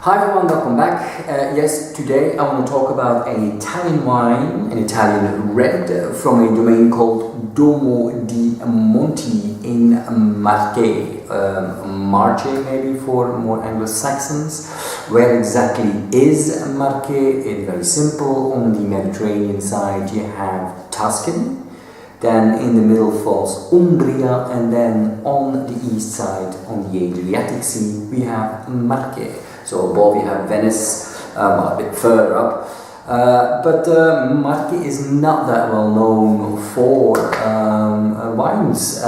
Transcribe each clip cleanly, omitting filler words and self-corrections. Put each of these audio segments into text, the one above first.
Hi everyone, welcome back. Yes, today I want to talk about an Italian wine, an Italian red from a domain called Domodimonti in Marche. Marche maybe for more Anglo-Saxons. Where exactly is Marche? It's very simple. On the Mediterranean side you have Tuscany. Then in the middle falls Umbria, and then on the east side, on the Adriatic Sea, we have Marche. So above you have Venice, a bit further up. But Marche is not that well known for wines.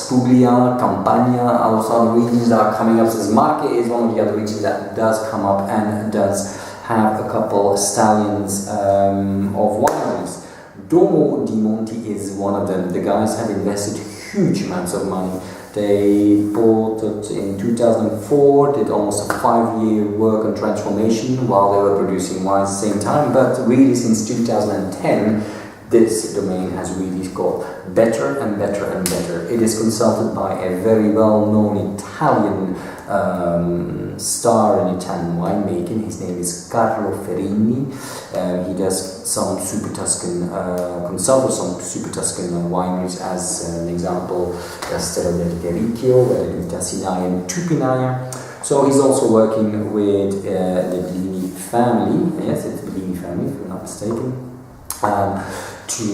Puglia, Campania, those other regions that are coming up. So Marche is one of the other regions that does come up and does have a couple stallions of wineries. Domodimonti is one of them. The guys have invested huge amounts of money. They bought it in 2004, did almost a 5-year work on transformation while they were producing wines at the same time, but really since 2010 this domain has really got better and better and better. It is consulted by a very well-known Italian star in Italian winemaking. His name is Carlo Ferrini. He does some Super Tuscan, consults some Super Tuscan wineries, as an example, Castello del Riccio, Tassinaia and Tupinaia. So he's also working with the Bellini family, yes, it's the Bellini family if I'm not mistaken, to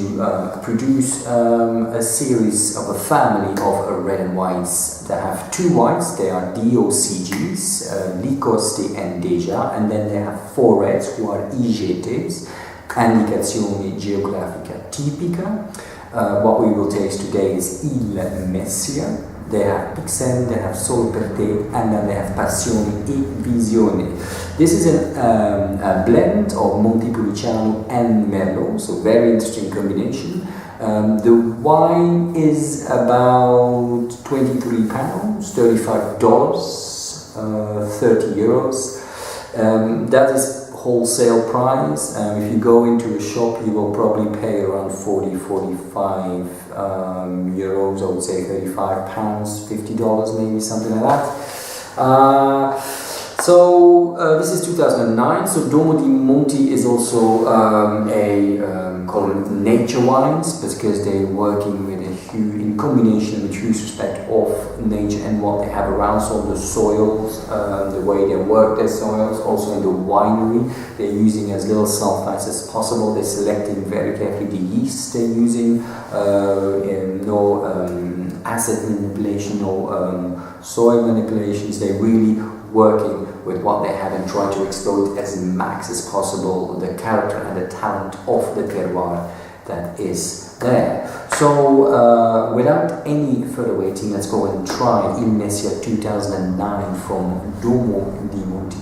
produce a series of a family of red wines that have two wines. They are DOCGs, Licosti and Deja, and then they have 4 reds who are IGTs, Indicazioni Geografica Tipica. What we will taste today is Il Messia. They have Pixel, they have Solo per Te, and then they have Passione e Visione. This is a blend of Montepulciano and Merlot, so very interesting combination. The wine is about £23, $35, 30 euros. That is wholesale price. If you go into a shop, you will probably pay around 40-45 euros. I would say 35 pounds, $50 maybe, something like that. This is 2009. So Domodimonti is also called nature wines, because they're working with in combination with huge respect of nature and what they have around. So the soils, the way they work their soils, also in the winery, they're using as little sulfites as possible. They're selecting very carefully the yeast they're using, no acid manipulation, no soil manipulations. They're really working with what they have and trying to exploit as max as possible the character and the talent of the terroir that is there. So without any further waiting, let's go and try Il Messia 2009 from Domodimonti.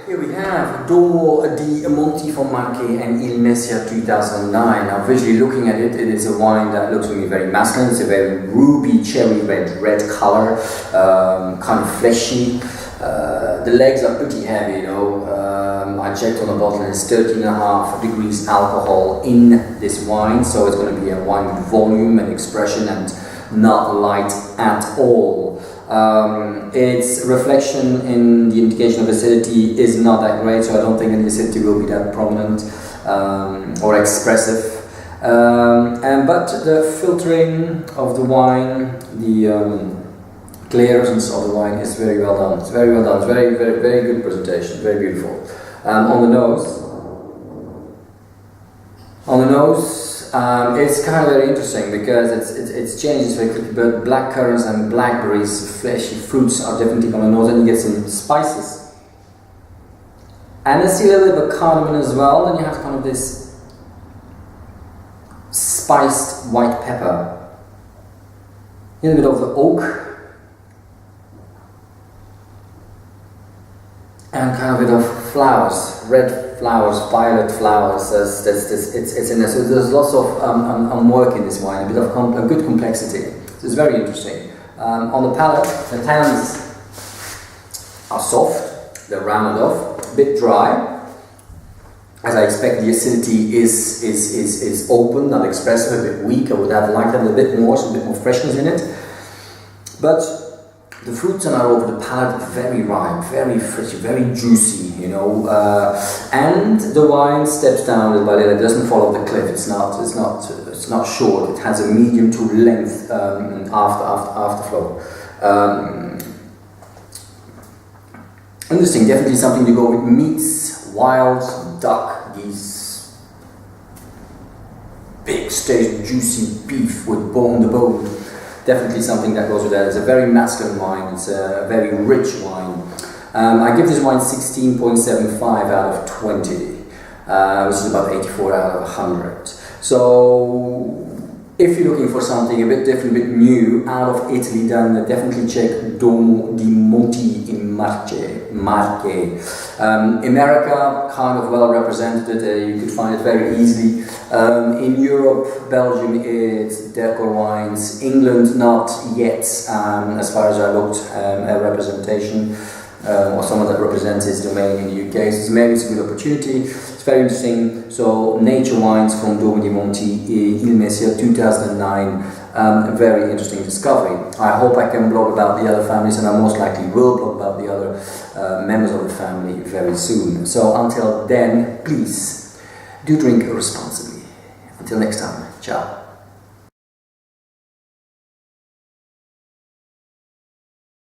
Here we have Domodimonti from Marche and Il Messia 2009. Now visually looking at it, it is a wine that looks to me very masculine. It's a very ruby cherry red color, kind of fleshy. The legs are pretty heavy, you know. I checked on the bottle and it's 13.5 degrees alcohol in this wine, so it's going to be a wine with volume and expression and not light at all. Its reflection in the indication of acidity is not that great, so I don't think the acidity will be that prominent or expressive. But the filtering of the wine, the clearance of the wine is very well done. It's very well done. It's very good presentation. Very beautiful. On the nose. It's kind of very interesting because it changes very quickly, but black currants and blackberries, fleshy fruits are definitely on the nose, and you get some spices. And I see a little bit of cardamom as well, then you have kind of this spiced white pepper. A little bit of the oak. And kind of a bit of flowers, red flowers, violet flowers. It's in there. So there's lots of work in this wine, a bit of a good complexity. So it's very interesting. On the palate, the tannins are soft, they're rounded off, a bit dry, as I expect the acidity is open, not expressive, a bit weak. I would have liked it a bit more, so a bit more freshness in it. But the fruits are over the palate, very ripe, very fresh, very juicy, you know. And the wine steps down little by little. It doesn't follow the cliff. It's not short. It has a medium to length afterflow. Interesting. Definitely something to go with meats. Wild duck, these big steak, juicy beef with the bone. Definitely something that goes with that. It's a very masculine wine. It's a very rich wine. I give this wine 16.75 out of 20, which is about 84 out of 100. So if you're looking for something a bit different, a bit new, out of Italy, then definitely check Domodimonti in Marche. America, kind of well represented, you could find it very easily. In Europe, Belgium, it's Decor Wines. England, not yet, as far as I looked, a representation. Or someone that represents his domain in the UK. So maybe it's a good opportunity. It's very interesting. So Nature Wines from Domodimonti in Messia 2009. A very interesting discovery. I hope I can blog about the other families, and I most likely will blog about the other members of the family very soon. So until then, please do drink responsibly. Until next time, ciao.